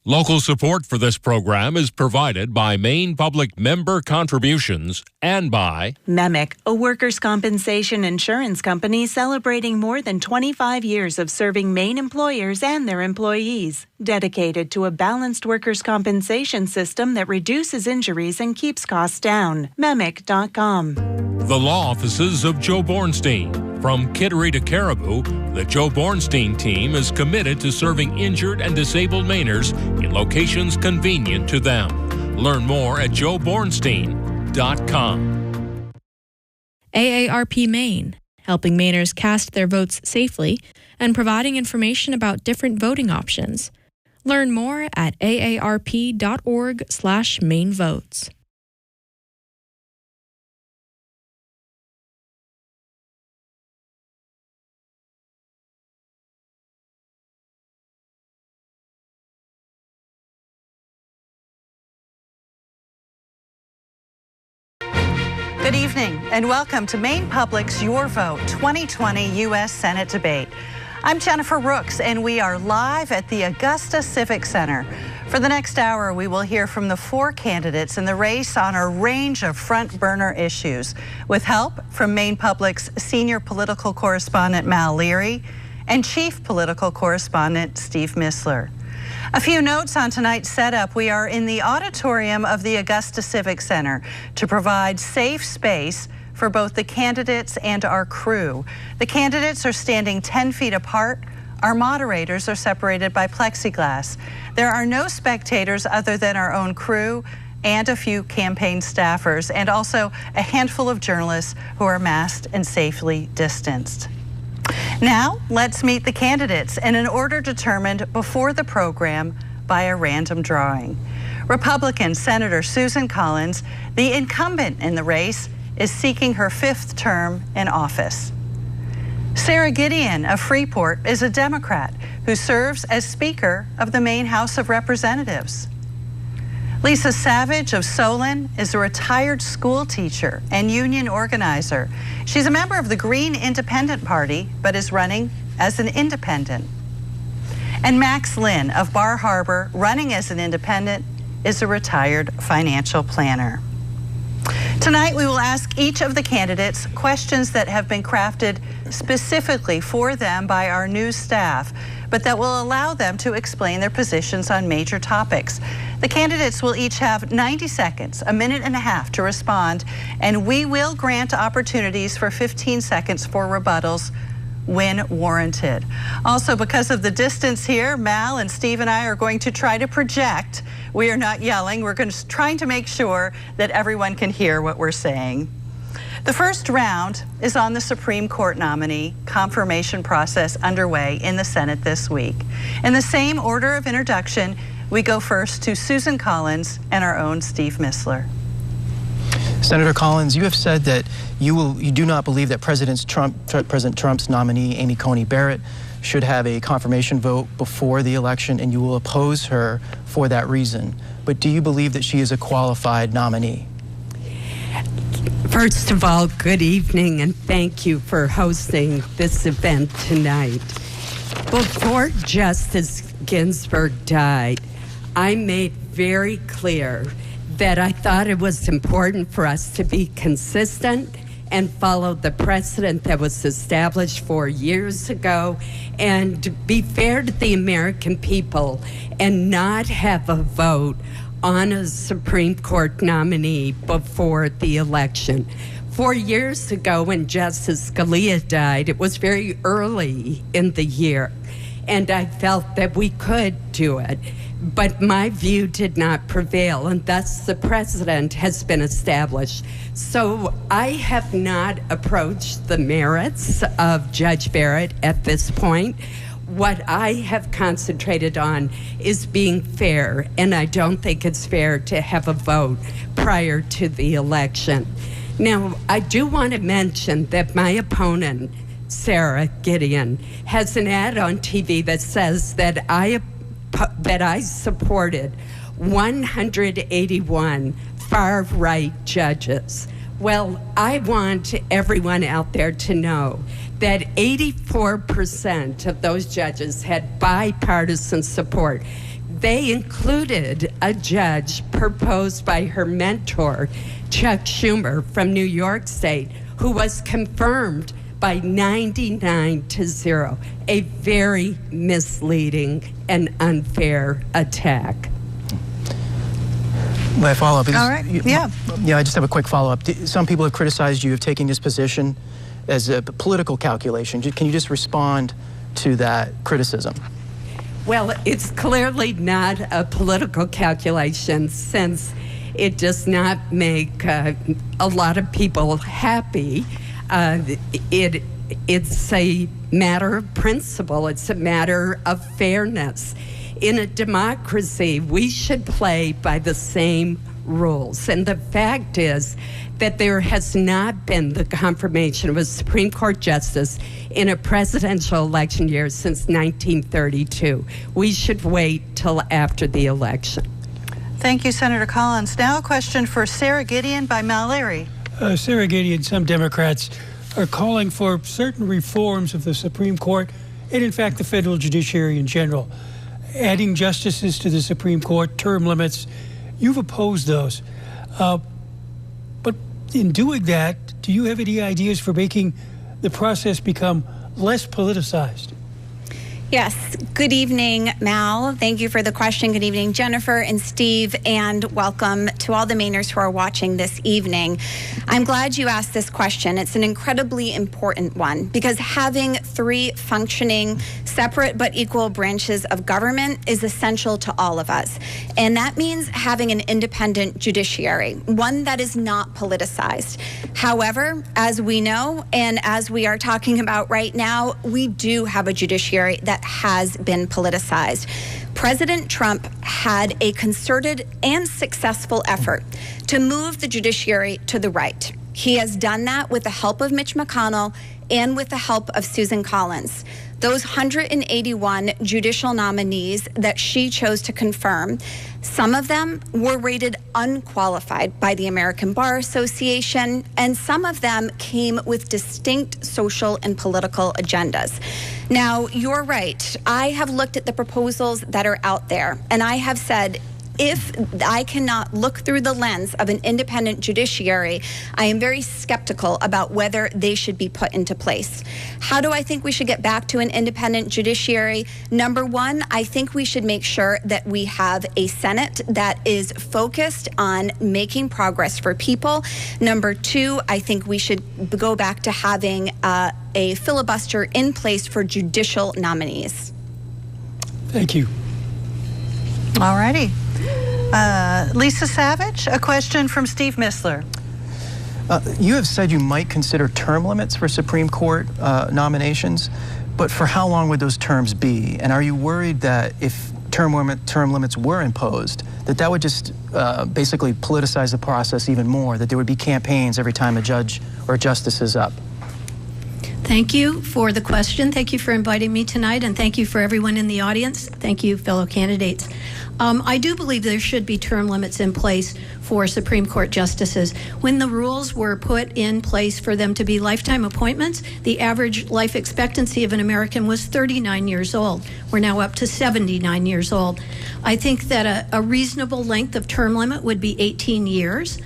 Local support for this program is provided by Maine Public Member Contributions and by MEMIC, a workers' compensation insurance company celebrating more than 25 years of serving Maine employers and their employees, dedicated to a balanced workers' compensation system that reduces injuries and keeps costs down. MEMIC.com. the law offices of Joe Bornstein. From Kittery to Caribou, the Joe Bornstein team is committed to serving injured and disabled Mainers in locations convenient to them. Learn more at joebornstein.com. AARP Maine, helping Mainers cast their votes safely and providing information about different voting options. Learn more at aarp.org/MaineVotes. Good evening and welcome to Maine Public's Your Vote 2020 U.S. Senate debate. I'm Jennifer Rooks and we are live at the Augusta Civic Center. For the next hour, we will hear from the 4 candidates in the race on a range of front burner issues with help from Maine Public's senior political correspondent Mal Leary and chief political correspondent Steve Mistler. A few notes on tonight's setup. We are in the auditorium of the Augusta Civic Center to provide safe space for both the candidates and our crew. The candidates are standing 10 feet apart. Our moderators are separated by plexiglass. There are no spectators other than our own crew and a few campaign staffers, and also a handful of journalists who are masked and safely distanced. Now, let's meet the candidates in an order determined before the program by a random drawing. Republican Senator Susan Collins, the incumbent in the race, is seeking her 5th term in office. Sara Gideon of Freeport is a Democrat who serves as Speaker of the Maine House of Representatives. Lisa Savage of Solon is a retired school teacher and union organizer. She's a member of the Green Independent Party, but is running as an independent. And Max Linn of Bar Harbor, running as an independent, is a retired financial planner. Tonight, we will ask each of the candidates questions that have been crafted specifically for them by our news staff, but that will allow them to explain their positions on major topics. The candidates will each have 90 seconds, a minute and a half to respond, and we will grant opportunities for 15 seconds for rebuttals when warranted. Also, because of the distance here, Mal and Steve and I are going to try to project. We are not yelling. We're trying to make sure that everyone can hear what we're saying. The first round is on the Supreme Court nominee confirmation process underway in the Senate this week. In the same order of introduction, we go first to Susan Collins and our own Steve Mistler. Senator Collins, you have said that you do not believe that President Trump's nominee, Amy Coney Barrett, should have a confirmation vote before the election, and you will oppose her for that reason. But do you believe that she is a qualified nominee? First of all, good evening, and thank you for hosting this event tonight. Before Justice Ginsburg died, I made very clear that I thought it was important for us to be consistent and follow the precedent that was established 4 years ago and be fair to the American people and not have a vote on a Supreme Court nominee before the election. 4 years ago when Justice Scalia died, it was very early in the year, and I felt that we could do it. But my view did not prevail, and thus the precedent has been established. So I have not approached the merits of Judge Barrett at this point. What I have concentrated on is being fair, and I don't think it's fair to have a vote prior to the election. Now, I do want to mention that my opponent, Sara Gideon, has an ad on TV that says that I supported 181 far-right judges. Well, I want everyone out there to know that 84% of those judges had bipartisan support. they included a judge proposed by her mentor, Chuck Schumer from New York State, who was confirmed by 99-0, a very misleading and unfair attack. My follow-up is, all right. Yeah, I just have a quick follow-up. Some people have criticized you of taking this position as a political calculation. Can you just respond to that criticism? Well, it's clearly not a political calculation, since it does not make a lot of people happy. It's a matter of principle. It's a matter of fairness. In a democracy, we should play by the same rules. And the fact is that there has not been the confirmation of a Supreme Court justice in a presidential election year since 1932. We should wait till after the election. Thank you, Senator Collins. Now a question for Sara Gideon by Leary. Sara Gideon, some Democrats are calling for certain reforms of the Supreme Court and, in fact, the federal judiciary in general. Adding justices to the Supreme Court, term limits, you've opposed those. But in doing that, do you have any ideas for making the process become less politicized? Yes. Good evening, Mal. Thank you for the question. Good evening, Jennifer and Steve, and welcome to all the Mainers who are watching this evening. I'm glad you asked this question. It's an incredibly important one, because having three functioning, separate but equal branches of government is essential to all of us. And that means having an independent judiciary, one that is not politicized. However, as we know, and as we are talking about right now, we do have a judiciary that has been politicized. President Trump had a concerted and successful effort to move the judiciary to the right. He has done that with the help of Mitch McConnell and with the help of Susan Collins. Those 181 judicial nominees that she chose to confirm, some of them were rated unqualified by the American Bar Association, and some of them came with distinct social and political agendas. Now, you're right. I have looked at the proposals that are out there, and I have said, if I cannot look through the lens of an independent judiciary, I am very skeptical about whether they should be put into place. How do I think we should get back to an independent judiciary? Number one, I think we should make sure that we have a Senate that is focused on making progress for people. Number two, I think we should go back to having a filibuster in place for judicial nominees. Thank you. All righty. Lisa Savage, a question from Steve Mistler. You have said you might consider term limits for Supreme Court nominations, but for how long would those terms be? And are you worried that if term limits were imposed, that would just basically politicize the process even more, that there would be campaigns every time a judge or a justice is up? Thank you for the question. Thank you for inviting me tonight, and thank you for everyone in the audience. Thank you, fellow candidates. I do believe there should be term limits in place for Supreme Court justices. When the rules were put in place for them to be lifetime appointments, the average life expectancy of an American was 39 years old. We're now up to 79 years old. I think that a reasonable length of term limit would be 18 years.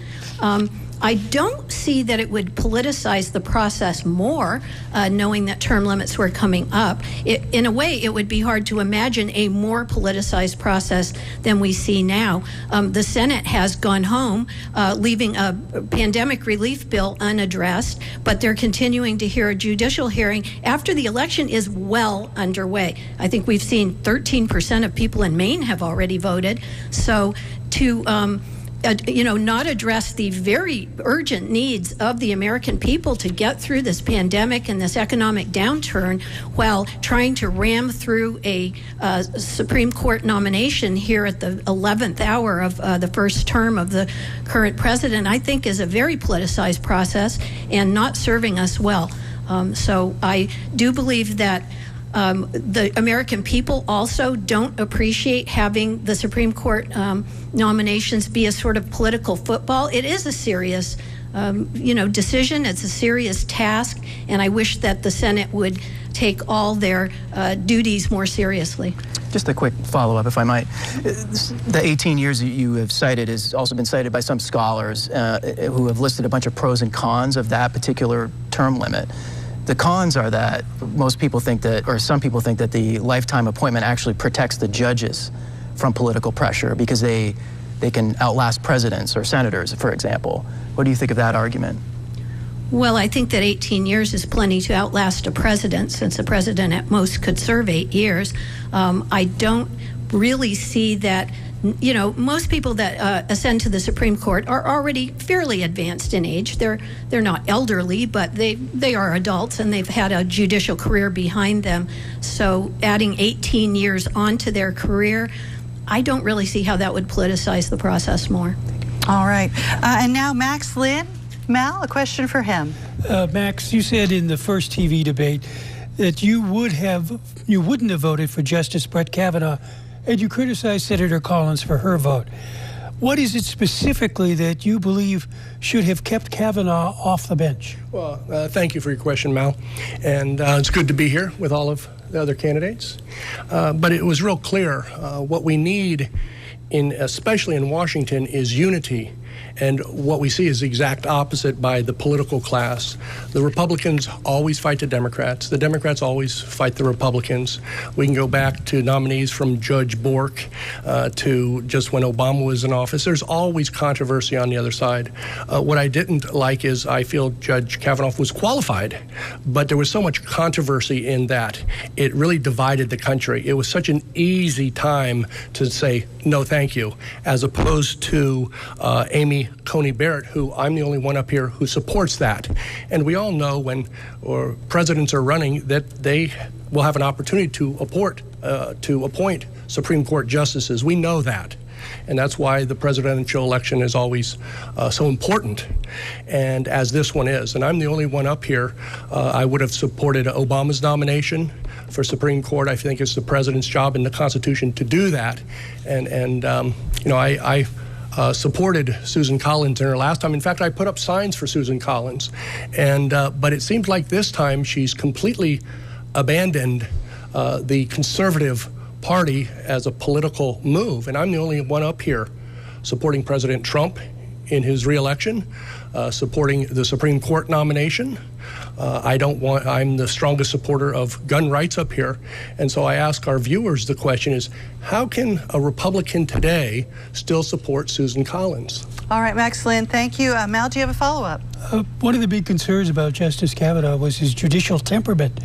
I don't see that it would politicize the process more, knowing that term limits were coming up. In a way, it would be hard to imagine a more politicized process than we see now. The Senate has gone home, leaving a pandemic relief bill unaddressed, but they're continuing to hear a judicial hearing after the election is well underway. I think we've seen 13% of people in Maine have already voted. So to not address the very urgent needs of the American people to get through this pandemic and this economic downturn while trying to ram through a Supreme Court nomination here at the 11th hour of the first term of the current president, I think is a very politicized process and not serving us well. So I do believe that the American people also don't appreciate having the Supreme Court nominations be a sort of political football. It is a serious, decision. It's a serious task, and I wish that the Senate would take all their duties more seriously. Just a quick follow-up, if I might. The 18 years that you have cited has also been cited by some scholars who have listed a bunch of pros and cons of that particular term limit. The cons are that most people think that, or some people think that the lifetime appointment actually protects the judges from political pressure because they can outlast presidents or senators, for example. What do you think of that argument? Well, I think that 18 years is plenty to outlast a president, since a president at most could serve 8 years. I don't really see that, most people that ascend to the Supreme Court are already fairly advanced in age. They're not elderly, but they are adults and they've had a judicial career behind them. So adding 18 years onto their career, I don't really see how that would politicize the process more. All right. And now Max Linn. Mal, a question for him. Max, you said in the first TV debate that you wouldn't have voted for Justice Brett Kavanaugh, and you criticized Senator Collins for her vote. What is it specifically that you believe should have kept Kavanaugh off the bench? Well, thank you for your question, Mal. And it's good to be here with all of the other candidates. But it was real clear what we need, especially in Washington, is unity. And what we see is the exact opposite by the political class. The Republicans always fight the Democrats. The Democrats always fight the Republicans. We can go back to nominees from Judge Bork to just when Obama was in office. There's always controversy on the other side. What I didn't like is I feel Judge Kavanaugh was qualified, but there was so much controversy in that. It really divided the country. It was such an easy time to say, no, thank you, as opposed to Amy Coney Barrett, who I'm the only one up here who supports that. And we all know when presidents are running that they will have an opportunity to appoint Supreme Court justices. We know that. And that's why the presidential election is always so important, and as this one is. And I'm the only one up here. I would have supported Obama's nomination for Supreme Court. I think it's the president's job in the Constitution to do that. I supported Susan Collins in her last time. In fact, I put up signs for Susan Collins. But it seems like this time she's completely abandoned the conservative party as a political move. And I'm the only one up here supporting President Trump in his reelection, supporting the Supreme Court nomination. I'm the strongest supporter of gun rights up here. And so I ask our viewers, the question is, how can a Republican today still support Susan Collins? All right, Max Linn, thank you. Mal, do you have a follow-up? One of the big concerns about Justice Kavanaugh was his judicial temperament.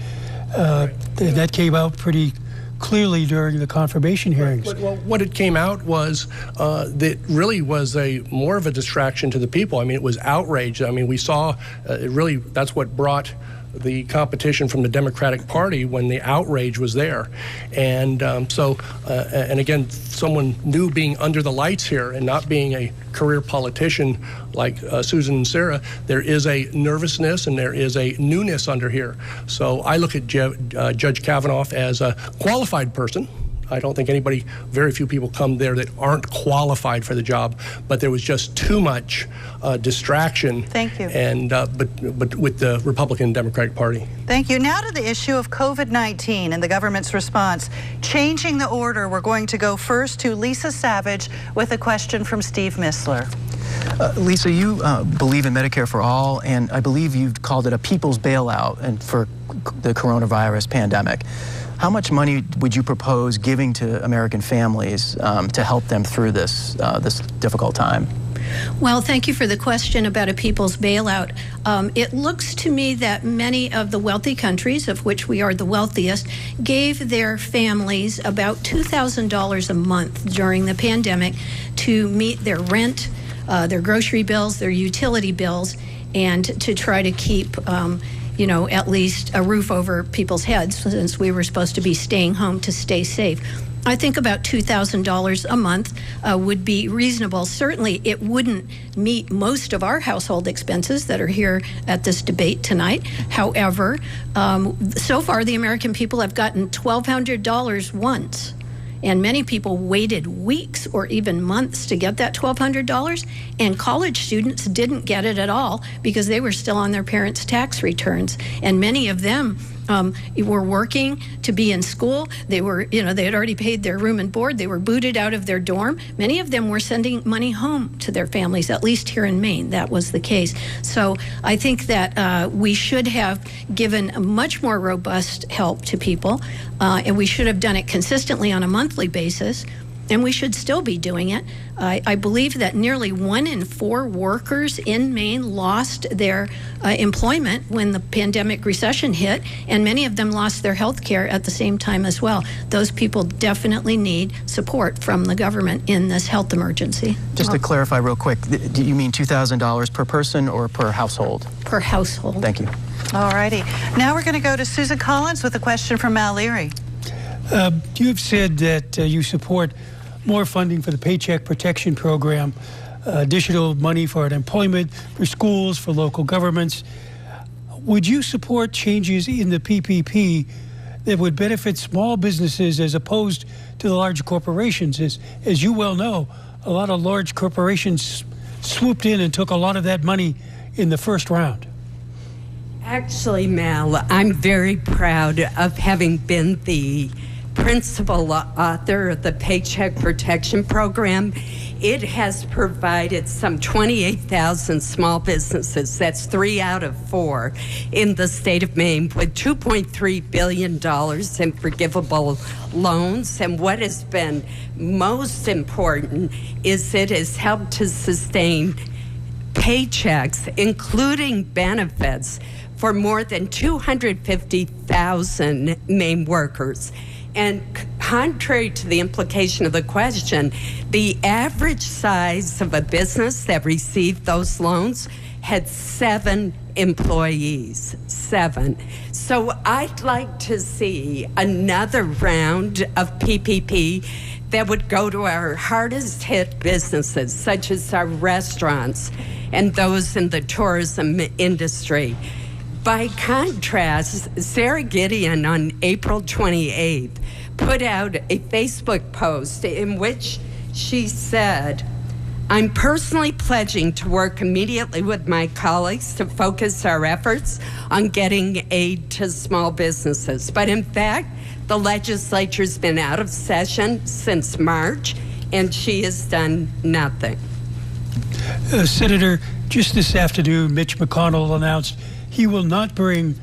That came out pretty clearly during the confirmation hearings. Well, what it came out was that really was more of a distraction to the people. I mean, it was outrage. I mean, we saw that's what brought the competition from the Democratic Party when the outrage was there. And and again, someone new being under the lights here and not being a career politician like Susan and Sara, there is a nervousness and there is a newness under here. So I look at Judge Kavanaugh as a qualified person. I don't think very few people come there that aren't qualified for the job, but there was just too much distraction. Thank you. And but with the Republican and Democratic Party. Thank you. Now to the issue of COVID-19 and the government's response. Changing the order, we're going to go first to Lisa Savage with a question from Steve Mistler. Lisa, you believe in Medicare for all, and I believe you've called it a people's bailout and for the coronavirus pandemic. How much money would you propose giving to American families to help them through this difficult time? Well, thank you for the question about a people's bailout. It looks to me that many of the wealthy countries, of which we are the wealthiest, gave their families about $2,000 a month during the pandemic to meet their rent, their grocery bills, their utility bills, and to try to keep at least a roof over people's heads, since we were supposed to be staying home to stay safe. I think about $2,000 a month would be reasonable. Certainly, it wouldn't meet most of our household expenses that are here at this debate tonight. However, so far, the American people have gotten $1,200 once. And many people waited weeks or even months to get that $1,200, and college students didn't get it at all because they were still on their parents' tax returns. And many of them were working to be in school. They were, they had already paid their room and board. They were booted out of their dorm. Many of them were sending money home to their families, at least here in Maine. That was the case. So I think that we should have given a much more robust help to people, and we should have done it consistently on a monthly basis. And we should still be doing it. I believe that nearly 1 in 4 workers in Maine lost their employment when the pandemic recession hit, and many of them lost their health care at the same time as well. Those people definitely need support from the government in this health emergency. Just to clarify real quick, do you mean $2,000 per person or per household? Per household. Thank you. All righty. Now we're going to go to Susan Collins with a question from Leary. You've said that you support more funding for the Paycheck Protection Program, additional money for unemployment, for schools, for local governments. Would you support changes in the PPP that would benefit small businesses as opposed to the large corporations? As you well know, a lot of large corporations swooped in and took a lot of that money in the first round. Actually, Mel, I'm very proud of having been the principal author of the Paycheck Protection Program. It has provided some 28,000 small businesses, that's 3 out of 4, in the state of Maine with $2.3 billion in forgivable loans. And what has been most important is it has helped to sustain paychecks, including benefits, for more than 250,000 Maine workers. And contrary to the implication of the question, the average size of a business that received those loans had 7 employees. 7. So I'd like to see another round of PPP that would go to our hardest hit businesses, such as our restaurants and those in the tourism industry. By contrast, Sara Gideon on April 28th put out a Facebook post in which she said, "I'm personally pledging to work immediately with my colleagues to focus our efforts on getting aid to small businesses. But in fact, the legislature's been out of session since March, and she has done nothing." Senator, just this afternoon, Mitch McConnell announced he will not bring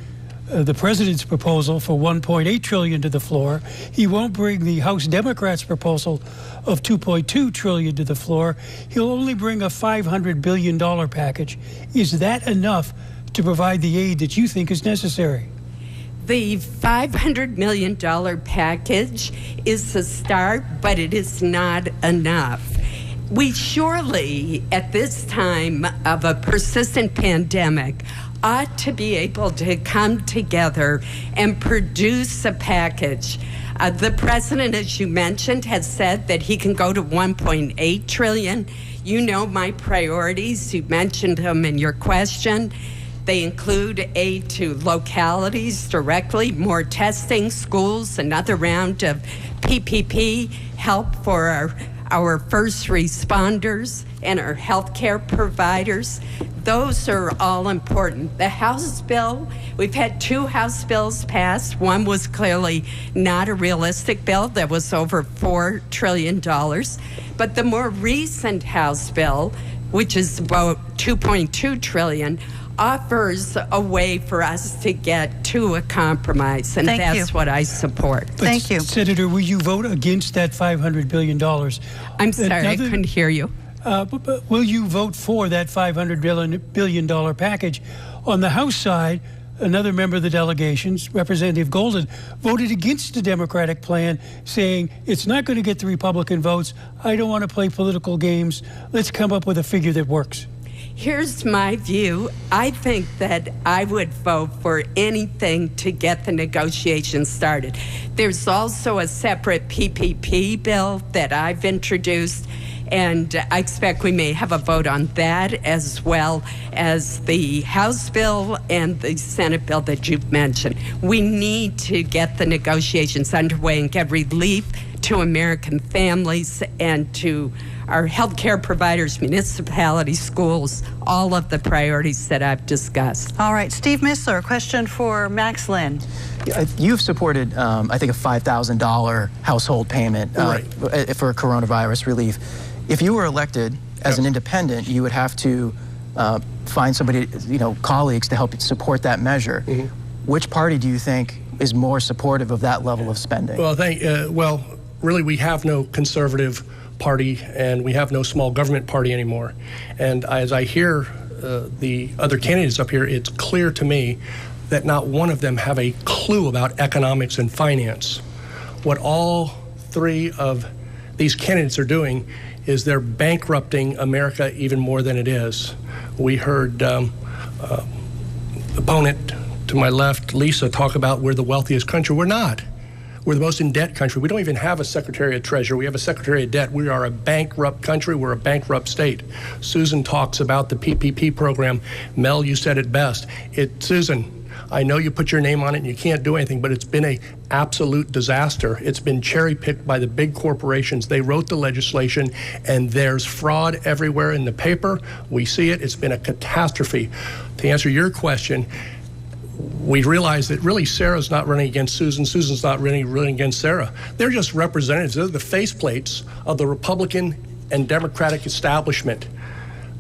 the president's proposal for $1.8 trillion to the floor. He won't bring the House Democrats' proposal of $2.2 trillion to the floor. He'll only bring a $500 billion package. Is that enough to provide the aid that you think is necessary? The $500 million package is a start, but it is not enough. We surely, at this time of a persistent pandemic, ought to be able to come together and produce a package. The president, as you mentioned, has said that he can go to $1.8 trillion. You know my priorities. You mentioned them in your question. They include aid to localities directly, more testing, schools, another round of PPP, help for our first responders and our healthcare providers. Those are all important. The House bill, we've had 2 House bills passed. One was clearly not a realistic bill that was over $4 trillion. But the more recent House bill, which is about $2.2 trillion, offers a way for us to get to a compromise, and that's what I support. But thank you. Senator, will you vote against that $500 billion? I'm sorry, I couldn't hear you. But will you vote for that $500 billion package? On the House side, another member of the delegations, Representative Golden, voted against the Democratic plan, saying it's not going to get the Republican votes. I don't want to play political games. Let's come up with a figure that works. Here's my view. I think that I would vote for anything to get the negotiations started. There's also a separate PPP bill that I've introduced, and I expect we may have a vote on that, as well as the House bill and the Senate bill that you've mentioned. We need to get the negotiations underway and get relief to American families and to our healthcare providers, municipalities, schools, all of the priorities that I've discussed. All right, Steve Mistler, a question for Max Linn. You've supported, I think, a $5,000 household payment for coronavirus relief. If you were elected as an independent, you would have to find somebody, colleagues to help support that measure. Which party do you think is more supportive of that level of spending? Well, really, we have no conservative party, and we have no small government party anymore. And as I hear the other candidates up here, it's clear to me that not one of them have a clue about economics and finance. What all three of these candidates are doing is they're bankrupting America even more than it is. We heard opponent to my left, Lisa, talk about we're the wealthiest country. We're not. We're the most in-debt country. We don't even have a Secretary of Treasury. We have a Secretary of Debt. We are a bankrupt country. We're a bankrupt state. Susan talks about the PPP program. Mel, you said it best. Susan, I know you put your name on it and you can't do anything, but it's been an absolute disaster. It's been cherry-picked by the big corporations. They wrote the legislation, and there's fraud everywhere in the paper. We see it. It's been a catastrophe. To answer your question, we realize that really Sara's not running against Susan. Susan's not running against Sara. They're just representatives. They're the faceplates of the Republican and Democratic establishment.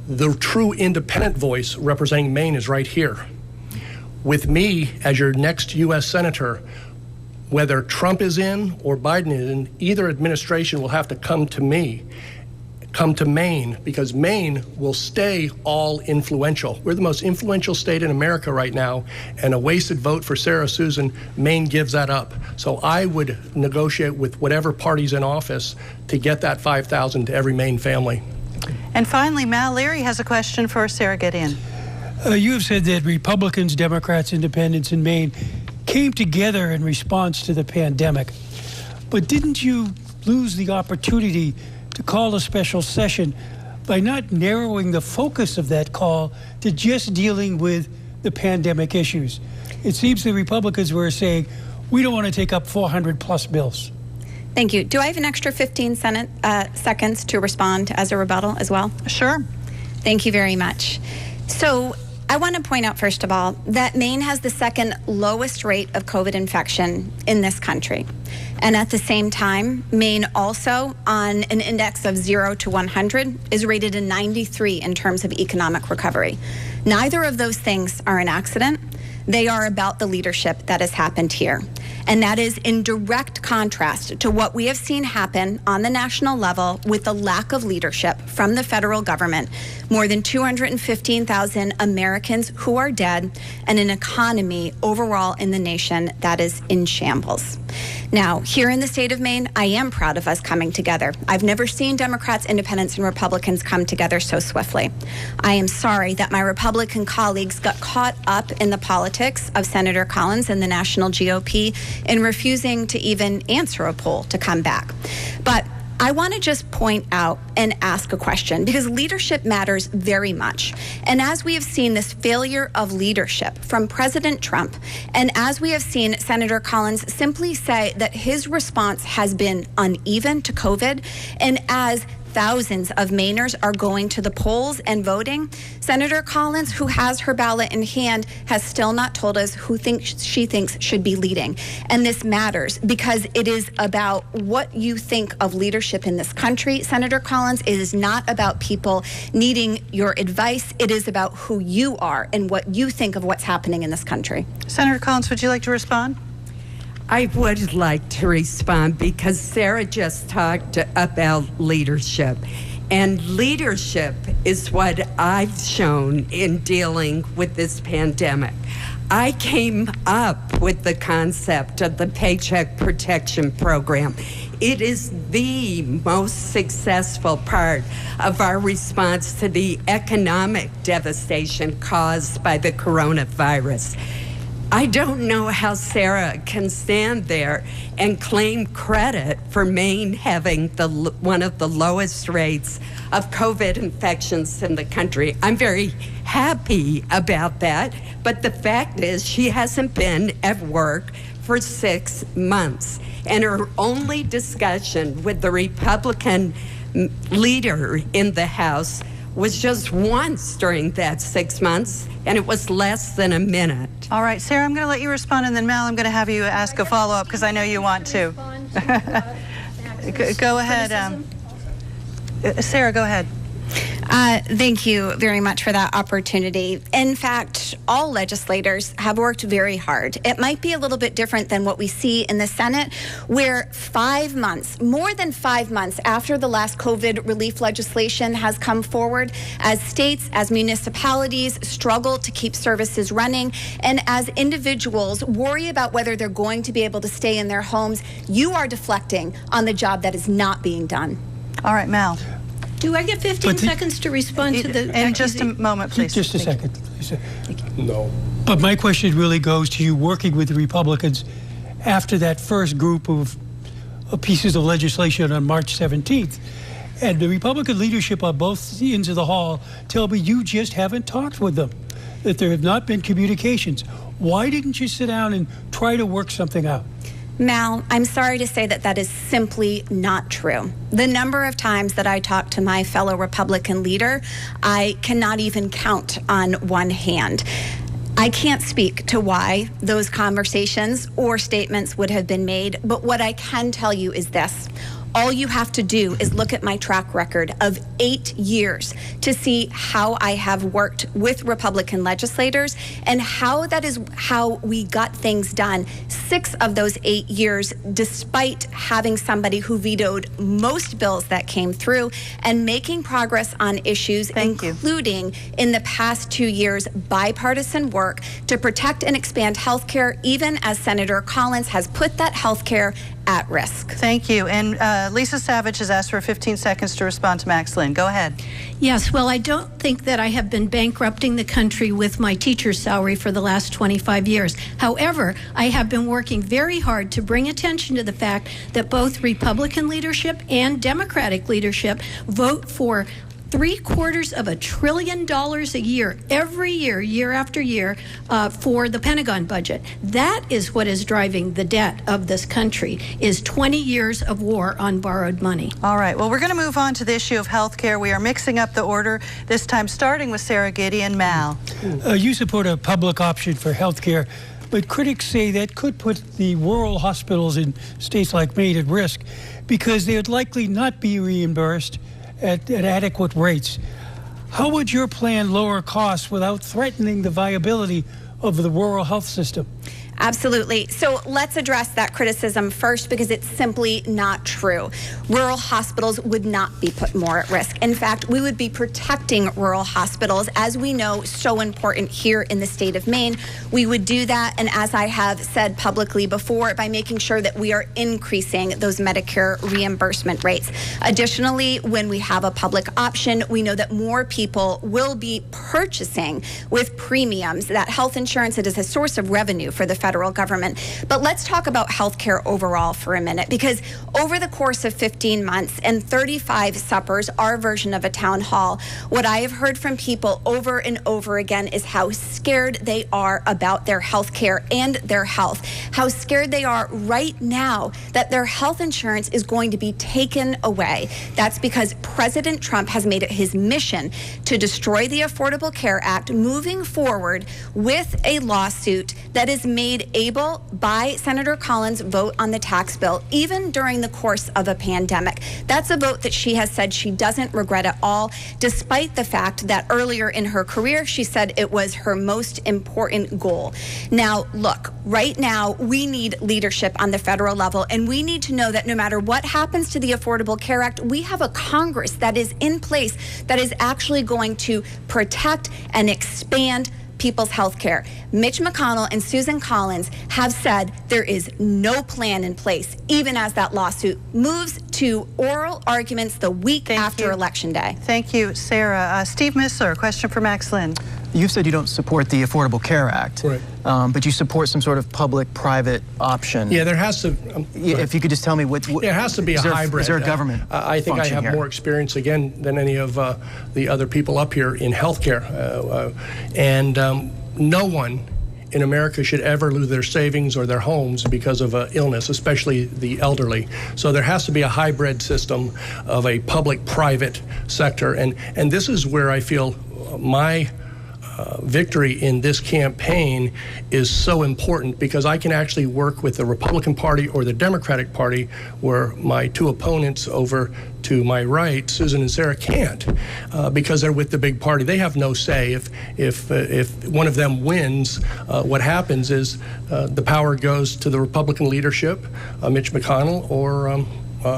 The true independent voice representing Maine is right here. With me as your next U.S. Senator, whether Trump is in or Biden is in, either administration will have to come to Maine, because Maine will stay all influential. We're the most influential state in America right now, and a wasted vote for Sara Susan, Maine gives that up. So I would negotiate with whatever party's in office to get that $5,000 to every Maine family. And finally, Mal, Leary has a question for Sara Gideon. You have said that Republicans, Democrats, Independents in Maine came together in response to the pandemic. But didn't you lose the opportunity to call a special session by not narrowing the focus of that call to just dealing with the pandemic issues? It seems the Republicans were saying, we don't want to take up 400 plus bills. Thank you. Do I have an extra 15 seconds to respond as a rebuttal as well? Sure. Thank you very much. So I want to point out, first of all, that Maine has the second lowest rate of COVID infection in this country. And at the same time, Maine also, on an index of 0 to 100, is rated a 93 in terms of economic recovery. Neither of those things are an accident. They are about the leadership that has happened here. And that is in direct contrast to what we have seen happen on the national level with the lack of leadership from the federal government. More than 215,000 Americans who are dead, and an economy overall in the nation that is in shambles. Now, here in the state of Maine, I am proud of us coming together. I've never seen Democrats, Independents, and Republicans come together so swiftly. I am sorry that my Republican colleagues got caught up in the politics of Senator Collins and the national GOP in refusing to even answer a poll to come back. But I want to just point out and ask a question, because leadership matters very much. And as we have seen this failure of leadership from President Trump, and as we have seen Senator Collins simply say that his response has been uneven to COVID, and as thousands of Mainers are going to the polls and voting, Senator Collins, who has her ballot in hand, has still not told us who she thinks should be leading. And this matters because it is about what you think of leadership in this country. Senator Collins, it is not about people needing your advice. It is about who you are and what you think of what's happening in this country. Senator Collins, would you like to respond? I would like to respond because Sara just talked about leadership. And leadership is what I've shown in dealing with this pandemic. I came up with the concept of the Paycheck Protection Program. It is the most successful part of our response to the economic devastation caused by the coronavirus. I don't know how Sara can stand there and claim credit for Maine having one of the lowest rates of COVID infections in the country. I'm very happy about that, but the fact is she hasn't been at work for 6 months. And her only discussion with the Republican leader in the House was just once during that 6 months, and it was less than a minute. All right, Sara, I'm going to let you respond, and then Mal, I'm going to have you ask a follow-up because I know you want to. Go ahead. Sara, go ahead. Thank you very much for that opportunity. In fact, all legislators have worked very hard. It might be a little bit different than what we see in the Senate, where 5 months, more than 5 months after the last COVID relief legislation has come forward, as states, as municipalities struggle to keep services running, and as individuals worry about whether they're going to be able to stay in their homes, you are deflecting on the job that is not being done. All right, Mal. Do I get 15 seconds to respond to the... In just a moment, please. Just a second, Lisa. No. But my question really goes to you working with the Republicans after that first group of pieces of legislation on March 17th. And the Republican leadership on both ends of the hall tell me you just haven't talked with them, that there have not been communications. Why didn't you sit down and try to work something out? Mal, I'm sorry to say that that is simply not true. The number of times that I talked to my fellow Republican leader, I cannot even count on one hand. I can't speak to why those conversations or statements would have been made, but what I can tell you is this. All you have to do is look at my track record of 8 years to see how I have worked with Republican legislators and how that is how we got things done. 6 of those 8 years, despite having somebody who vetoed most bills that came through and making progress on issues, including in the past 2 years, bipartisan work to protect and expand health care, even as Senator Collins has put that health care at risk. Thank you. And Lisa Savage has asked for 15 seconds to respond to Max Linn. Go ahead. Yes, well, I don't think that I have been bankrupting the country with my teacher's salary for the last 25 years. However, I have been working very hard to bring attention to the fact that both Republican leadership and Democratic leadership vote for $750 billion a year, every year, year after year, for the Pentagon budget. That is what is driving the debt of this country, is 20 years of war on borrowed money. All right, well, we're going to move on to the issue of health care. We are mixing up the order, this time starting with Sara, Gideon. Mal. You support a public option for health care, but critics say that could put the rural hospitals in states like Maine at risk because they would likely not be reimbursed at adequate rates. How would your plan lower costs without threatening the viability of the rural health system? Absolutely. So let's address that criticism first because it's simply not true. Rural hospitals would not be put more at risk. In fact, we would be protecting rural hospitals, as we know, so important here in the state of Maine. We would do that, and as I have said publicly before, by making sure that we are increasing those Medicare reimbursement rates. Additionally, when we have a public option, we know that more people will be purchasing with premiums. That health insurance, it is a source of revenue for the federal government. But let's talk about healthcare overall for a minute, because over the course of 15 months and 35 suppers, our version of a town hall, what I have heard from people over and over again is how scared they are about their health care and their health, how scared they are right now that their health insurance is going to be taken away. That's because President Trump has made it his mission to destroy the Affordable Care Act, moving forward with a lawsuit that is made able by Senator Collins' vote on the tax bill, even during the course of a pandemic. That's a vote that she has said she doesn't regret at all, despite the fact that earlier in her career, she said it was her most important goal. Now, look, right now, we need leadership on the federal level, and we need to know that no matter what happens to the Affordable Care Act, we have a Congress that is in place that is actually going to protect and expand people's health care. Mitch McConnell and Susan Collins have said there is no plan in place, even as that lawsuit moves to oral arguments the week after Election Day. Thank you, Sara. Steve Mistler, question for Max Linn. You've said you don't support the Affordable Care Act, right. But you support some sort of public-private option. Yeah, there has to. If you could just tell me what there has to be a hybrid. Is there a government? I think I have more experience again than any of the other people up here in healthcare, and no one in America should ever lose their savings or their homes because of illness, especially the elderly. So there has to be a hybrid system of a public-private sector. And this is where I feel my victory in this campaign is so important, because I can actually work with the Republican Party or the Democratic Party, where my two opponents over to my right, Susan and Sara, can't, because they're with the big party. They have no say. If one of them wins, what happens is the power goes to the Republican leadership, Mitch McConnell, or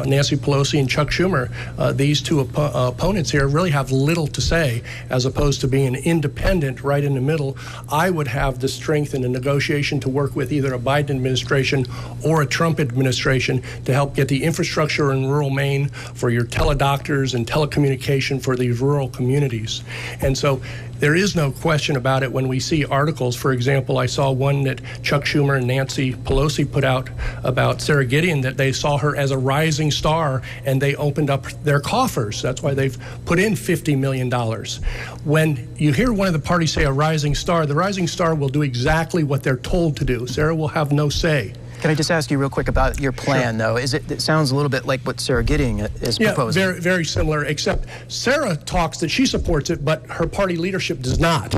Nancy Pelosi and Chuck Schumer. These two opponents here really have little to say, as opposed to being independent right in the middle. I would have the strength in a negotiation to work with either a Biden administration or a Trump administration to help get the infrastructure in rural Maine for your teledoctors and telecommunication for these rural communities. And so there is no question about it when we see articles. For example, I saw one that Chuck Schumer and Nancy Pelosi put out about Sara Gideon, that they saw her as a rising star and they opened up their coffers. That's why they've put in $50 million. When you hear one of the parties say a rising star, the rising star will do exactly what they're told to do. Sara will have no say. Can I just ask you real quick about your plan, though? It sounds a little bit like what Sara Gideon is proposing. Yeah, very, very similar, except Sara talks that she supports it, but her party leadership does not.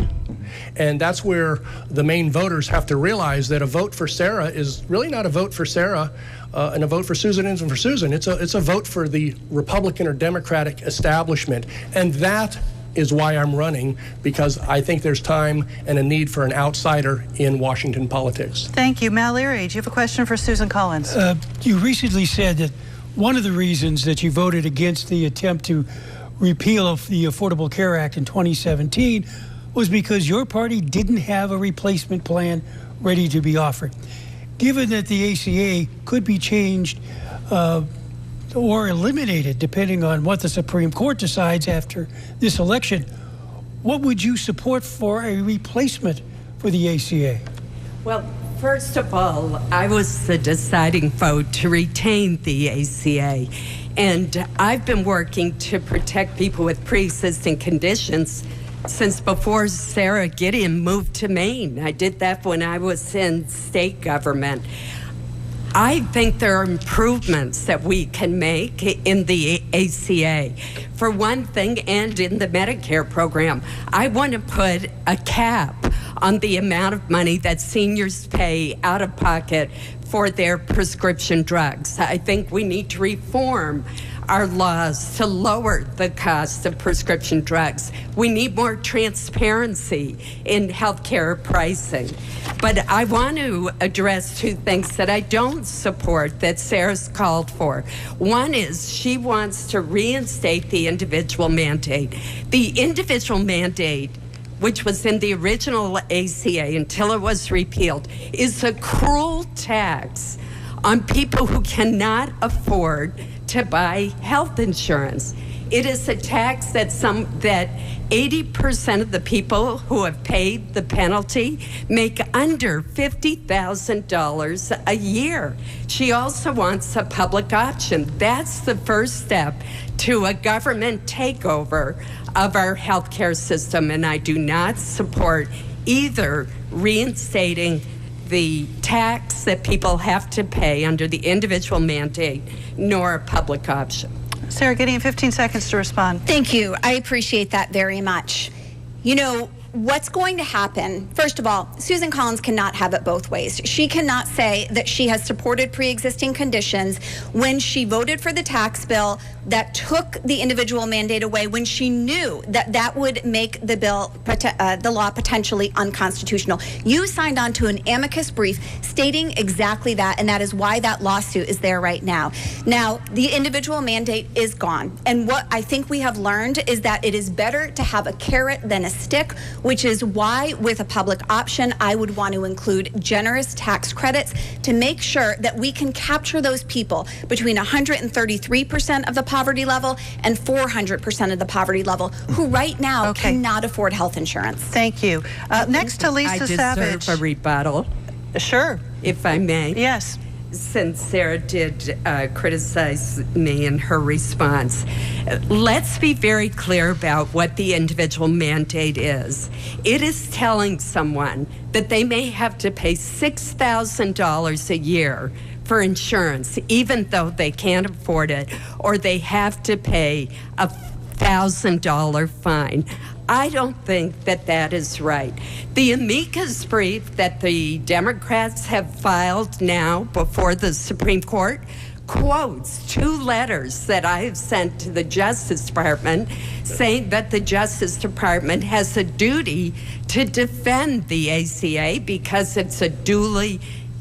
And that's where the Maine voters have to realize that a vote for Sara is really not a vote for Sara, and a vote for Susan isn't for Susan. It's a vote for the Republican or Democratic establishment. And that is why I'm running, because I think there's time and a need for an outsider in Washington politics. Thank you. Leary, do you have a question for Susan Collins? You recently said that one of the reasons that you voted against the attempt to repeal the Affordable Care Act in 2017 was because your party didn't have a replacement plan ready to be offered. Given that the ACA could be changed or eliminated depending on what the Supreme Court decides after this election, what would you support for a replacement for the ACA? Well, first of all, I was the deciding vote to retain the ACA. And I've been working to protect people with pre-existing conditions since before Sara Gideon moved to Maine. I did that when I was in state government. I think there are improvements that we can make in the ACA. For one thing, and in the Medicare program, I want to put a cap on the amount of money that seniors pay out of pocket for their prescription drugs. I think we need to reform our laws to lower the cost of prescription drugs. We need more transparency in healthcare pricing. But I want to address two things that I don't support that Sara's called for. One is she wants to reinstate the individual mandate. The individual mandate, which was in the original ACA until it was repealed, is a cruel tax on people who cannot afford to buy health insurance. It is a tax that 80% of the people who have paid the penalty make under $50,000 a year. She also wants a public option. That's the first step to a government takeover of our healthcare system, and I do not support either reinstating the tax that people have to pay under the individual mandate, nor a public option. Sara Gideon, 15 seconds to respond. Thank you. I appreciate that very much. You know, what's going to happen, first of all, Susan Collins cannot have it both ways. She cannot say that she has supported pre-existing conditions when she voted for the tax bill that took the individual mandate away, when she knew that that would make the bill, the law potentially unconstitutional. You signed on to an amicus brief stating exactly that, and that is why that lawsuit is there right now. Now, the individual mandate is gone, and what I think we have learned is that it is better to have a carrot than a stick, which is why with a public option, I would want to include generous tax credits to make sure that we can capture those people between 133% of the poverty level and 400% of the poverty level who right now cannot afford health insurance. Thank you. Next to Lisa Savage. I deserve a rebuttal. Sure. If I may. Yes. since Sara did criticize me in her response, let's be very clear about what the individual mandate is. It is telling someone that they may have to pay $6,000 a year for insurance, even though they can't afford it, or they have to pay a $1,000 fine. I don't think that that is right. The amicus brief that the Democrats have filed now before the Supreme Court quotes 2 letters that I have sent to the Justice Department saying that the Justice Department has a duty to defend the ACA because it's a duly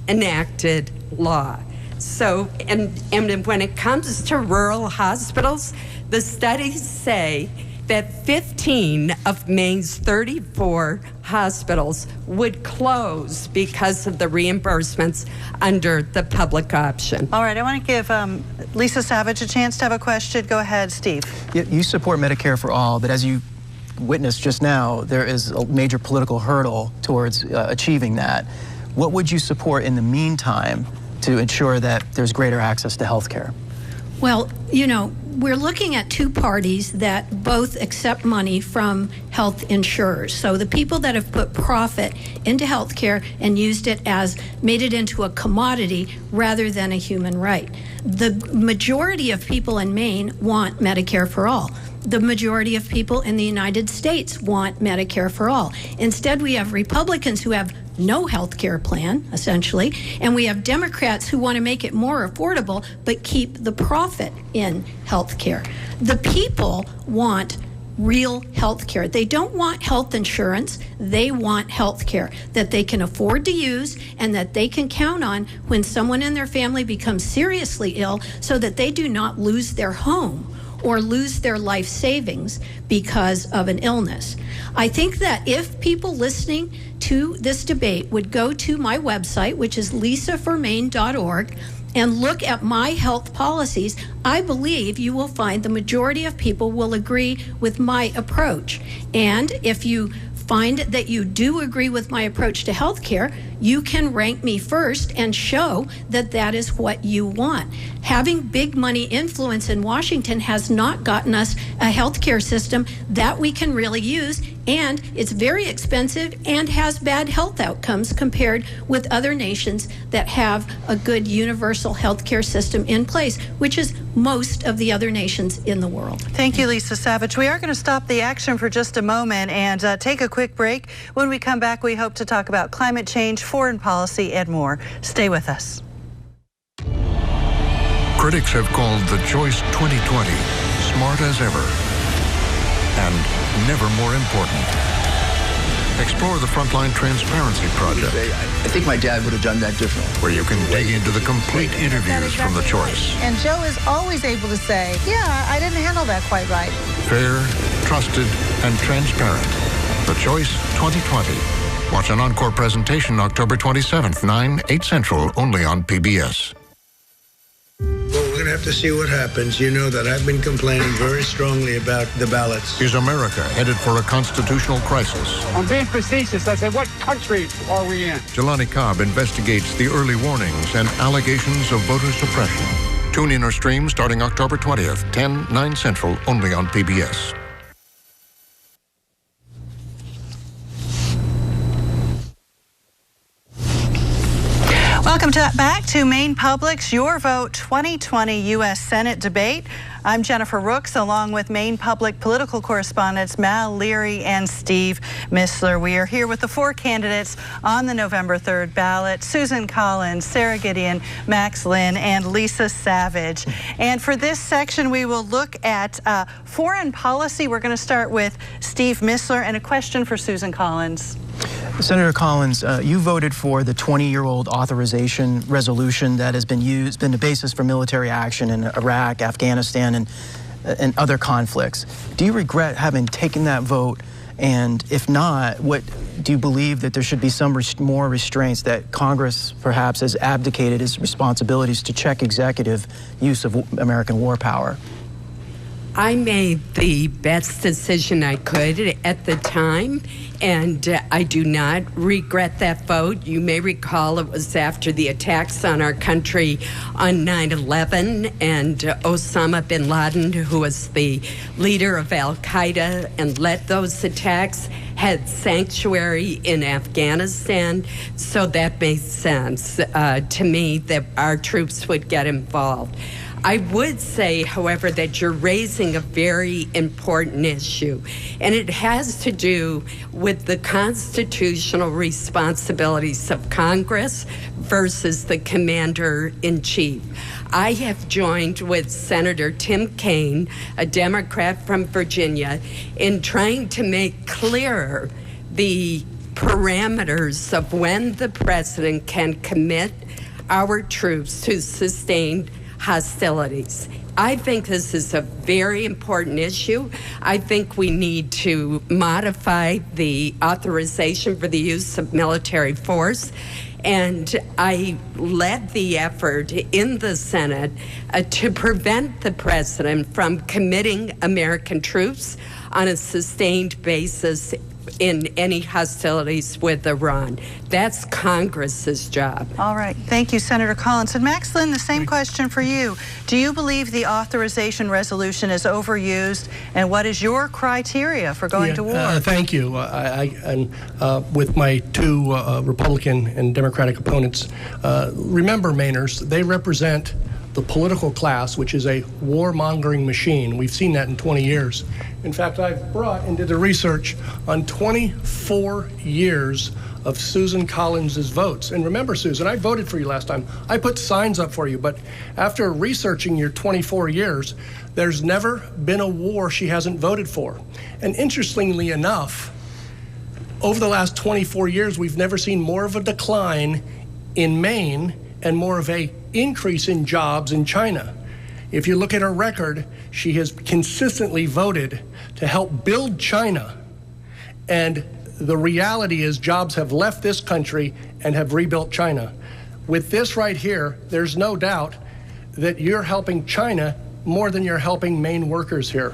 enacted law. So, and when it comes to rural hospitals, the studies say that 15 of Maine's 34 hospitals would close because of the reimbursements under the public option. All right, I want to give Lisa Savage a chance to have a question. Go ahead, Steve. You support Medicare for all, but as you witnessed just now, there is a major political hurdle towards achieving that. What would you support in the meantime to ensure that there's greater access to health care? Well, you know, we're looking at 2 parties that both accept money from health insurers. So the people that have put profit into healthcare and made it into a commodity rather than a human right. The majority of people in Maine want Medicare for all. The majority of people in the United States want Medicare for all. Instead, we have Republicans who have no health care plan, essentially, and we have Democrats who want to make it more affordable but keep the profit in health care. The people want real health care. They don't want health insurance. They want health care that they can afford to use and that they can count on when someone in their family becomes seriously ill so that they do not lose their home or lose their life savings because of an illness. I think that if people listening to this debate would go to my website, which is lisaformaine.org, and look at my health policies, I believe you will find the majority of people will agree with my approach. And if you find that you do agree with my approach to health care, you can rank me first and show that that is what you want. Having big money influence in Washington has not gotten us a healthcare system that we can really use, and it's very expensive and has bad health outcomes compared with other nations that have a good universal healthcare system in place, which is most of the other nations in the world. Thank you, Lisa Savage. We are going to stop the action for just a moment and take a quick break. When we come back, we hope to talk about climate change, foreign policy, and more. Stay with us. Critics have called the Choice 2020 smart as ever and never more important. Explore the Frontline Transparency Project. I think my dad would have done that differently. Where you can dig into the complete interviews from the Choice. And Joe is always able to say, yeah, I didn't handle that quite right. Fair, trusted, and transparent. The Choice 2020. Watch an encore presentation October 27th, 9, 8 Central, only on PBS. Well, we're going to have to see what happens. You know that I've been complaining very strongly about the ballots. Is America headed for a constitutional crisis? I'm being facetious. I said, what country are we in? Jelani Cobb investigates the early warnings and allegations of voter suppression. Tune in or stream starting October 20th, 10, 9 Central, only on PBS. Welcome back to Maine Public's Your Vote 2020 U.S. Senate debate. I'm Jennifer Rooks, along with Maine Public political correspondents Mal Leary and Steve Mistler. We are here with the 4 candidates on the November 3rd ballot: Susan Collins, Sara Gideon, Max Linn, and Lisa Savage. And for this section, we will look at foreign policy. We're going to start with Steve Mistler, and a question for Susan Collins. Senator Collins, you voted for the 20-year-old authorization resolution that has been the basis for military action in Iraq, Afghanistan, and other conflicts. Do you regret having taken that vote? And if not, what do you believe that there should be some more restraints, that Congress perhaps has abdicated its responsibilities to check executive use of American war power? I made the best decision I could at the time, and I do not regret that vote. You may recall it was after the attacks on our country on 9/11, and Osama bin Laden, who was the leader of al-Qaeda and led those attacks, had sanctuary in Afghanistan, so that made sense to me that our troops would get involved. I would say, however, that you're raising a very important issue, and it has to do with the constitutional responsibilities of Congress versus the commander-in-chief. I have joined with Senator Tim Kaine, a Democrat from Virginia, in trying to make clearer the parameters of when the president can commit our troops to sustained hostilities. I think this is a very important issue. I think we need to modify the authorization for the use of military force. And I led the effort in the Senate to prevent the president from committing American troops on a sustained basis in any hostilities with Iran. That's Congress's job. All right. Thank you, Senator Collins. And Max Linn, the same question for you. Do you believe the authorization resolution is overused? And what is your criteria for going to war? Thank you. With my two Republican and Democratic opponents, remember, Mainers, they represent the political class, which is a warmongering machine. We've seen that in 20 years. In fact, I've brought and did the research on 24 years of Susan Collins's votes. And remember, Susan, I voted for you last time. I put signs up for you, but after researching your 24 years, there's never been a war she hasn't voted for. And interestingly enough, over the last 24 years, we've never seen more of a decline in Maine and more of a increase in jobs in China. If you look at her record, she has consistently voted to help build China. And the reality is jobs have left this country and have rebuilt China. With this right here, there's no doubt that you're helping China more than you're helping Maine workers here.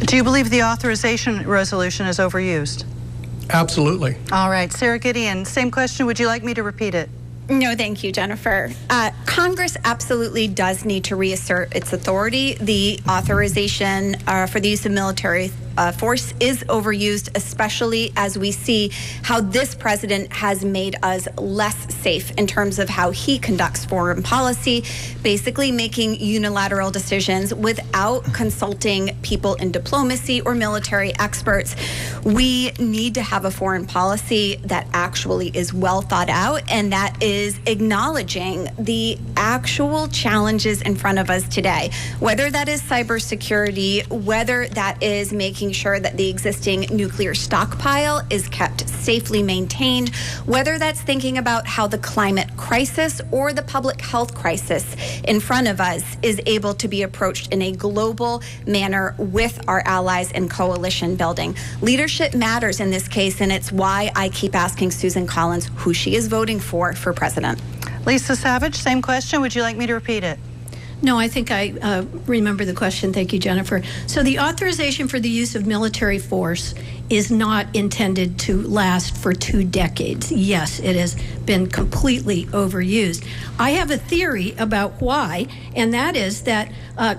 Do you believe the authorization resolution is overused? Absolutely. All right. Sara Gideon, same question. Would you like me to repeat it? No, thank you, Jennifer. Congress absolutely does need to reassert its authority. The authorization for the use of military force is overused, especially as we see how this president has made us less safe in terms of how he conducts foreign policy, basically making unilateral decisions without consulting people in diplomacy or military experts. We need to have a foreign policy that actually is well thought out and that is acknowledging the actual challenges in front of us today, whether that is cybersecurity, whether that is making sure that the existing nuclear stockpile is kept safely maintained, whether that's thinking about how the climate crisis or the public health crisis in front of us is able to be approached in a global manner with our allies and coalition building. Leadership matters in this case, and it's why I keep asking Susan Collins who she is voting for president. Lisa Savage, same question. Would you like me to repeat it? No, I think I remember the question. Thank you, Jennifer. So the authorization for the use of military force is not intended to last for 2 decades. Yes, it has been completely overused. I have a theory about why, and that is that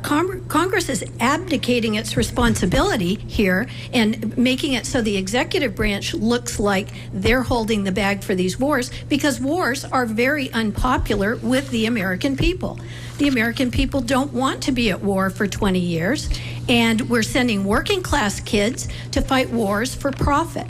Congress is abdicating its responsibility here and making it so the executive branch looks like they're holding the bag for these wars, because wars are very unpopular with the American people. The American people don't want to be at war for 20 years, and we're sending working class kids to fight wars for profit.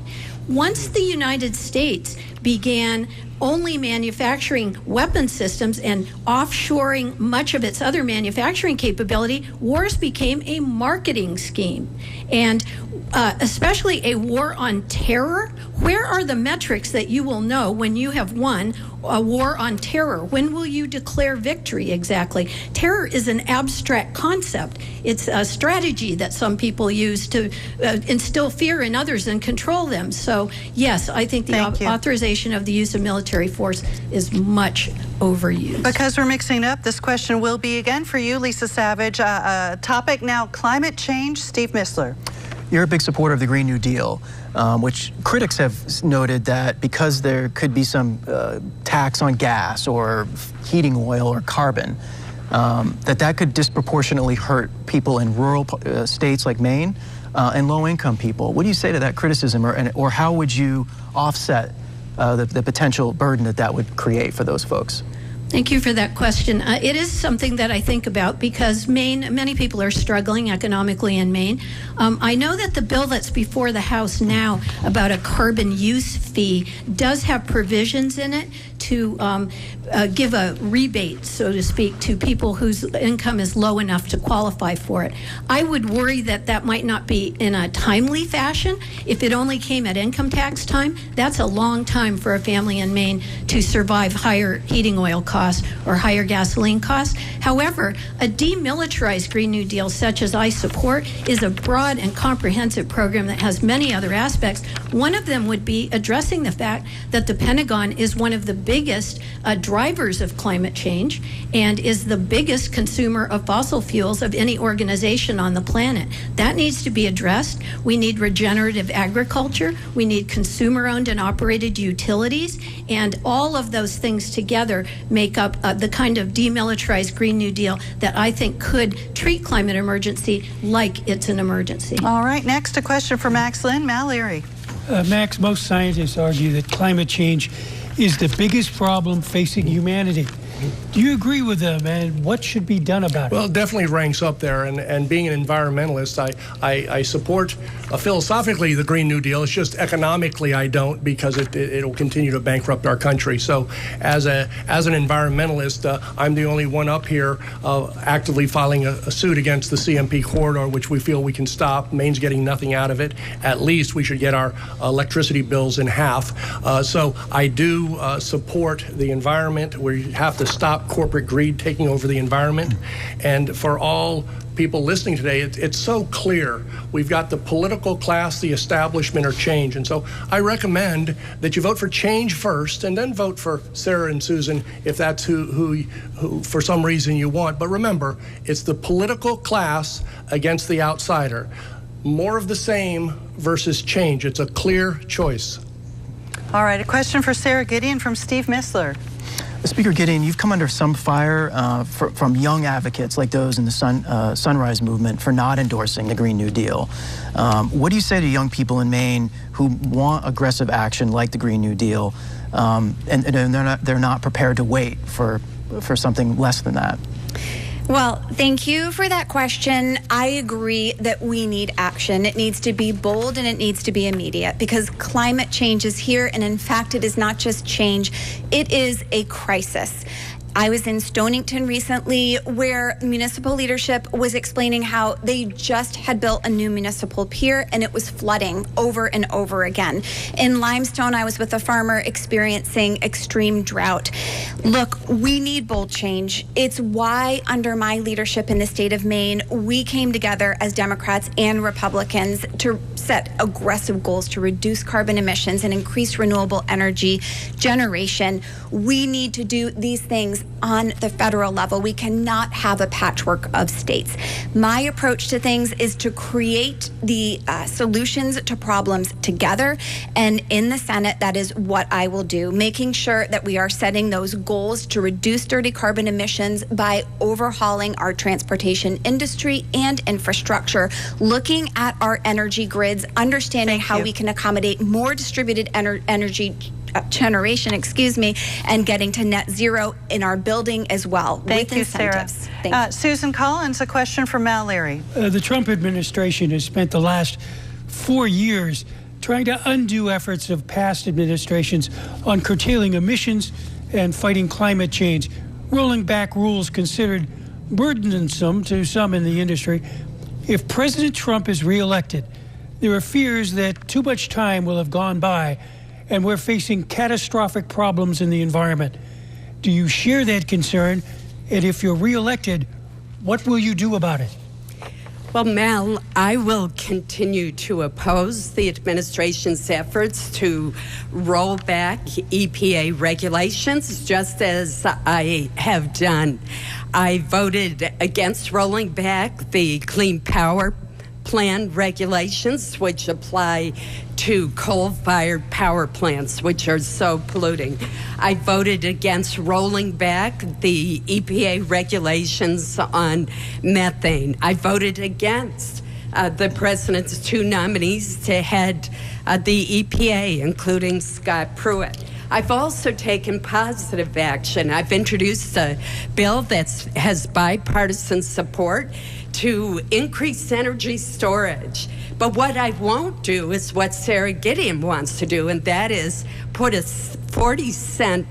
Once the United States began only manufacturing weapon systems and offshoring much of its other manufacturing capability, wars became a marketing scheme. And especially a war on terror, where are the metrics that you will know when you have won a war on terror? When will you declare victory exactly? Terror is an abstract concept. It's a strategy that some people use to instill fear in others and control them. So, yes, I think the authorization of the use of military military force is much overused. Because we're mixing up, this question will be again for you, Lisa Savage. Topic now, climate change. Steve Mistler. You're a big supporter of the Green New Deal, which critics have noted that because there could be some tax on gas or heating oil or carbon, that could disproportionately hurt people in rural states like Maine and low-income people. What do you say to that criticism, or how would you offset the potential burden that would create for those folks? Thank you for that question. It is something that I think about because Maine, many people are struggling economically in Maine. I know that the bill that's before the House now about a carbon use fee does have provisions in it to give a rebate, so to speak, to people whose income is low enough to qualify for it. I would worry that might not be in a timely fashion. If it only came at income tax time, that's a long time for a family in Maine to survive higher heating oil costs or higher gasoline costs. However, a demilitarized Green New Deal, such as I support, is a broad and comprehensive program that has many other aspects. One of them would be addressing the fact that the Pentagon is one of the biggest drivers of climate change and is the biggest consumer of fossil fuels of any organization on the planet. That needs to be addressed. We need regenerative agriculture. We need consumer-owned and operated utilities. And all of those things together make up the kind of demilitarized Green New Deal that I think could treat climate emergency like it's an emergency. All right, next a question for Max Linn. Leary. Max, most scientists argue that climate change is the biggest problem facing humanity. Do you agree with them, and what should be done about it? Well, it definitely ranks up there, and being an environmentalist, I support philosophically the Green New Deal. It's just economically I don't, because it'll continue to bankrupt our country. So as an environmentalist, I'm the only one up here actively filing a suit against the CMP corridor, which we feel we can stop. Maine's getting nothing out of it. At least we should get our electricity bills in half. So I do support the environment. We have to stop corporate greed taking over the environment. And for all people listening today, it's so clear. We've got the political class, the establishment, or change. And so I recommend that you vote for change first and then vote for Sara and Susan if that's who for some reason you want. But remember, it's the political class against the outsider. More of the same versus change. It's a clear choice. All right, a question for Sara. Gideon from Steve Mistler. Speaker Gideon, you've come under some fire from young advocates like those in the Sunrise Movement for not endorsing the Green New Deal. What do you say to young people in Maine who want aggressive action like the Green New Deal, and they're not prepared to wait for something less than that? Well, thank you for that question. I agree that we need action. It needs to be bold and it needs to be immediate because climate change is here. And in fact, it is not just change, it is a crisis. I was in Stonington recently where municipal leadership was explaining how they just had built a new municipal pier and it was flooding over and over again. In Limestone, I was with a farmer experiencing extreme drought. Look, we need bold change. It's why under my leadership in the state of Maine, we came together as Democrats and Republicans to set aggressive goals to reduce carbon emissions and increase renewable energy generation. We need to do these things on the federal level. We cannot have a patchwork of states. My approach to things is to create the solutions to problems together. And in the Senate, that is what I will do, making sure that we are setting those goals to reduce dirty carbon emissions by overhauling our transportation industry and infrastructure, looking at our energy grids, understanding how we can accommodate more distributed energy generation, and getting to net zero in our building as well. Thank you, Sara. Susan Collins, a question for Leary. The Trump administration has spent the last 4 years trying to undo efforts of past administrations on curtailing emissions and fighting climate change, rolling back rules considered burdensome to some in the industry. If President Trump is reelected, there are fears that too much time will have gone by and we're facing catastrophic problems in the environment. Do you share that concern? And if you're reelected, what will you do about it? Well, Mel, I will continue to oppose the administration's efforts to roll back EPA regulations, just as I have done. I voted against rolling back the Clean Power Plan regulations, which apply to coal-fired power plants, which are so polluting. I voted against rolling back the EPA regulations on methane. I voted against the president's 2 nominees to head the EPA, including Scott Pruitt. I've also taken positive action. I've introduced a bill that has bipartisan support to increase energy storage. But what I won't do is what Sara Gideon wants to do, and that is put a 40-cent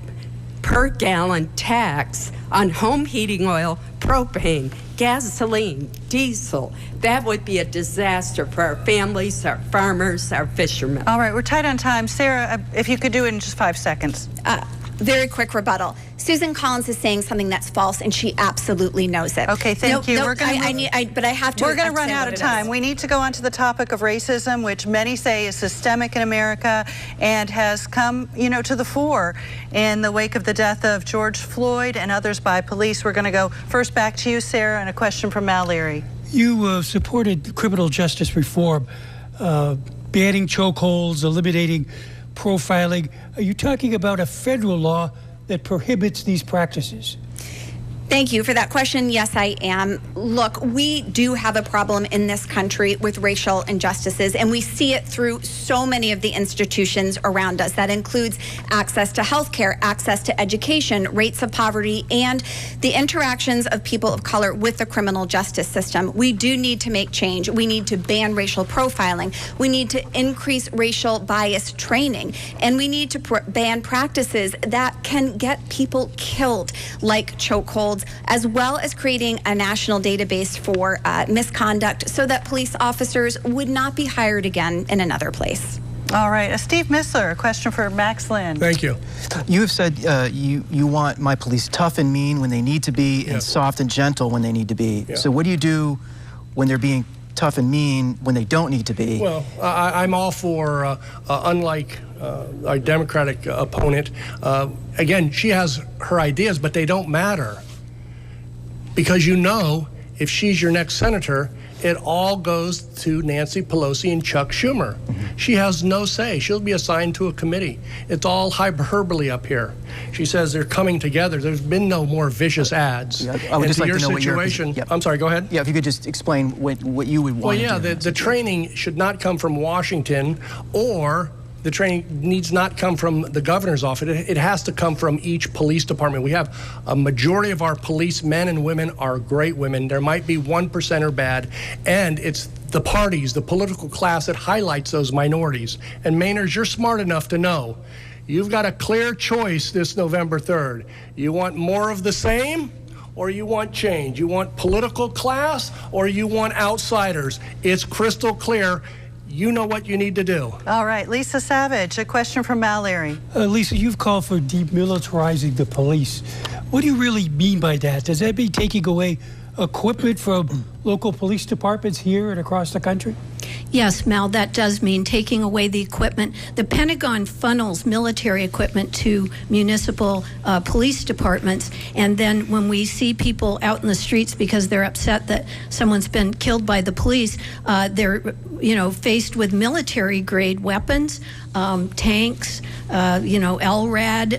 per gallon tax on home heating oil, propane, gasoline, diesel. That would be a disaster for our families, our farmers, our fishermen. All right, we're tight on time. Sara, if you could do it in just 5 seconds. Very quick rebuttal. Susan Collins is saying something that's false, and she absolutely knows it. Okay, thank you. We're going but I have to. We're going to run out of time. We need to go on to the topic of racism, which many say is systemic in America and has come, to the fore in the wake of the death of George Floyd and others by police. We're going to go first back to you, Sara, and a question from Mal Leary. You supported criminal justice reform, banning chokeholds, eliminating profiling. Are you talking about a federal law that prohibits these practices? Thank you for that question. Yes, I am. Look, we do have a problem in this country with racial injustices, and we see it through so many of the institutions around us. That includes access to health care, access to education, rates of poverty, and the interactions of people of color with the criminal justice system. We do need to make change. We need to ban racial profiling. We need to increase racial bias training, and we need to ban practices that can get people killed, like chokeholds, as well as creating a national database for misconduct so that police officers would not be hired again in another place. All right. Steve Mistler, a question for Max Linn. Thank you. You have said you want my police tough and mean when they need to be and soft and gentle when they need to be. Yeah. So what do you do when they're being tough and mean when they don't need to be? Well, I'm all for, unlike our Democratic opponent, again, she has her ideas, but they don't matter. Because if she's your next senator, it all goes to Nancy Pelosi and Chuck Schumer. Mm-hmm. She has no say. She'll be assigned to a committee. It's all hyperbole up here. She says they're coming together. There's been no more vicious ads. Yeah, I would just like to know situation, what I'm sorry, go ahead. Yeah, if you could just explain what you would want. Well, yeah, the training should not come from Washington, or the training needs not come from the governor's office. It has to come from each police department. We have a majority of our police men and women are great women. There might be 1% are bad, and it's the parties, the political class that highlights those minorities. And Mainers, you're smart enough to know you've got a clear choice this November 3rd. You want more of the same, or you want change? You want political class, or you want outsiders? It's crystal clear. You know what you need to do. All right, Lisa Savage, a question from Mal Leary. Lisa, you've called for demilitarizing the police. What do you really mean by that? Does that mean taking away equipment from local police departments here and across the country? Yes, Mal, that does mean taking away the equipment. The Pentagon funnels military equipment to municipal police departments, and then when we see people out in the streets because they're upset that someone's been killed by the police, they're faced with military-grade weapons, tanks, LRAD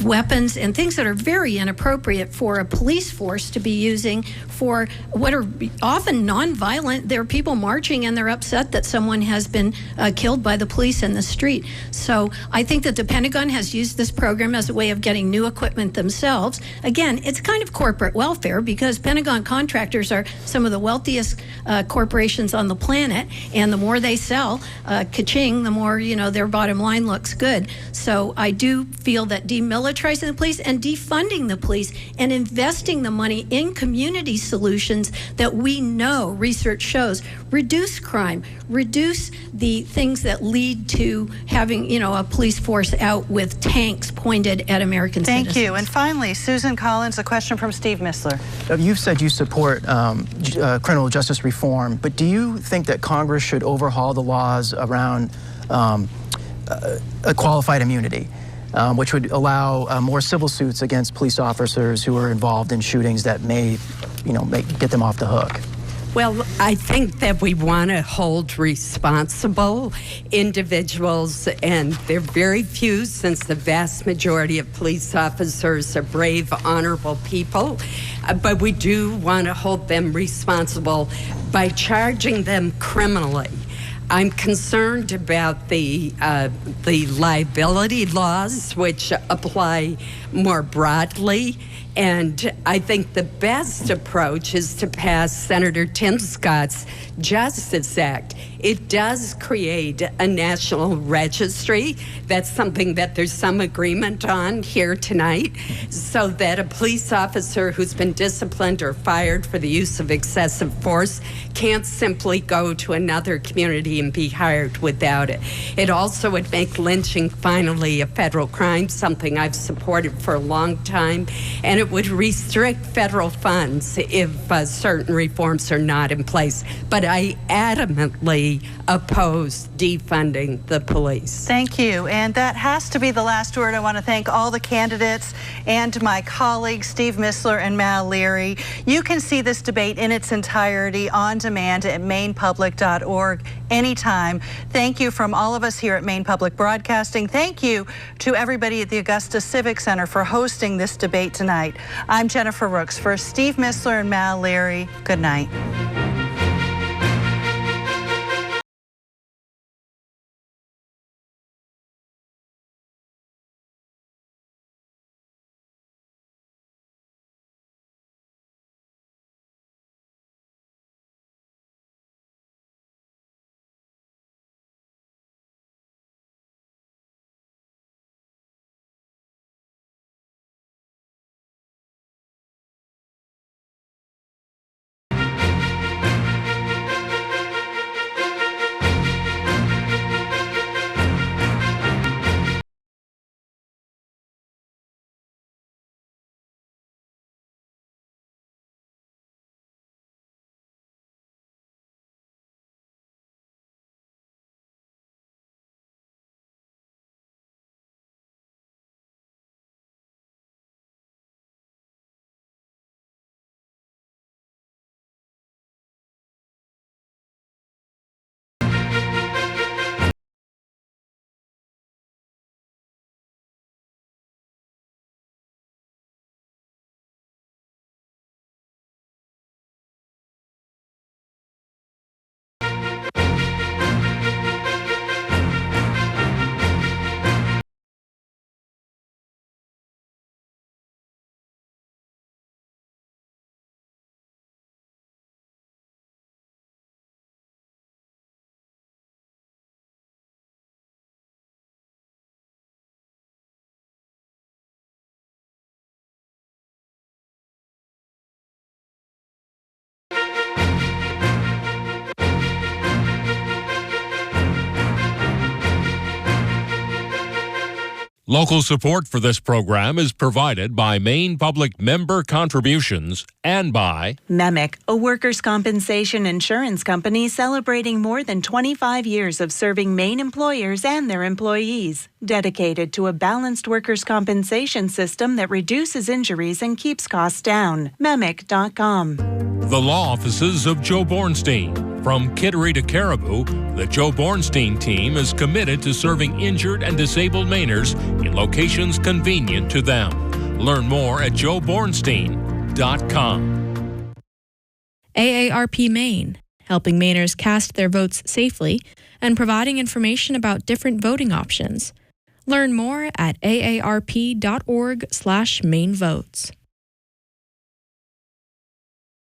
weapons and things that are very inappropriate for a police force to be using for what are often nonviolent. There are people marching and they're upset that someone has been killed by the police in the street. So I think that the Pentagon has used this program as a way of getting new equipment themselves. Again, it's kind of corporate welfare because Pentagon contractors are some of the wealthiest corporations on the planet, and the more they sell, ka-ching, the more their bottom line looks good. So I do feel that demilitarizing the police and defunding the police and investing the money in community solutions that we know research shows reduce crime, reduce the things that lead to having, a police force out with tanks pointed at American citizens. Thank you. And finally, Susan Collins, a question from Steve Mistler. You've said you support criminal justice reform, but do you think that Congress should overhaul the laws around a qualified immunity, which would allow more civil suits against police officers who are involved in shootings that may get them off the hook? Well, I think that we want to hold responsible individuals, and they're very few since the vast majority of police officers are brave, honorable people. But we do want to hold them responsible by charging them criminally. I'm concerned about the liability laws, which apply more broadly. And I think the best approach is to pass Senator Tim Scott's Justice Act. It does create a national registry. That's something that there's some agreement on here tonight, so that a police officer who's been disciplined or fired for the use of excessive force can't simply go to another community and be hired without it. It also would make lynching finally a federal crime, something I've supported for a long time, and it would restrict federal funds if certain reforms are not in place. But I adamantly oppose defunding the police. Thank you. And that has to be the last word. I want to thank all the candidates and my colleagues, Steve Mistler and Mal Leary. You can see this debate in its entirety on demand at mainepublic.org anytime. Thank you from all of us here at Maine Public Broadcasting. Thank you to everybody at the Augusta Civic Center for hosting this debate tonight. I'm Jennifer Rooks. For Steve Mistler and Mal Leary, good night. Local support for this program is provided by Maine Public member contributions and by MEMIC, a workers' compensation insurance company celebrating more than 25 years of serving Maine employers and their employees, dedicated to a balanced workers' compensation system that reduces injuries and keeps costs down. MEMIC.com. The law offices of Joe Bornstein. From Kittery to Caribou, the Joe Bornstein team is committed to serving injured and disabled Mainers in locations convenient to them. Learn more at joebornstein.com. AARP Maine, helping Mainers cast their votes safely and providing information about different voting options. Learn more at aarp.org/MaineVotes.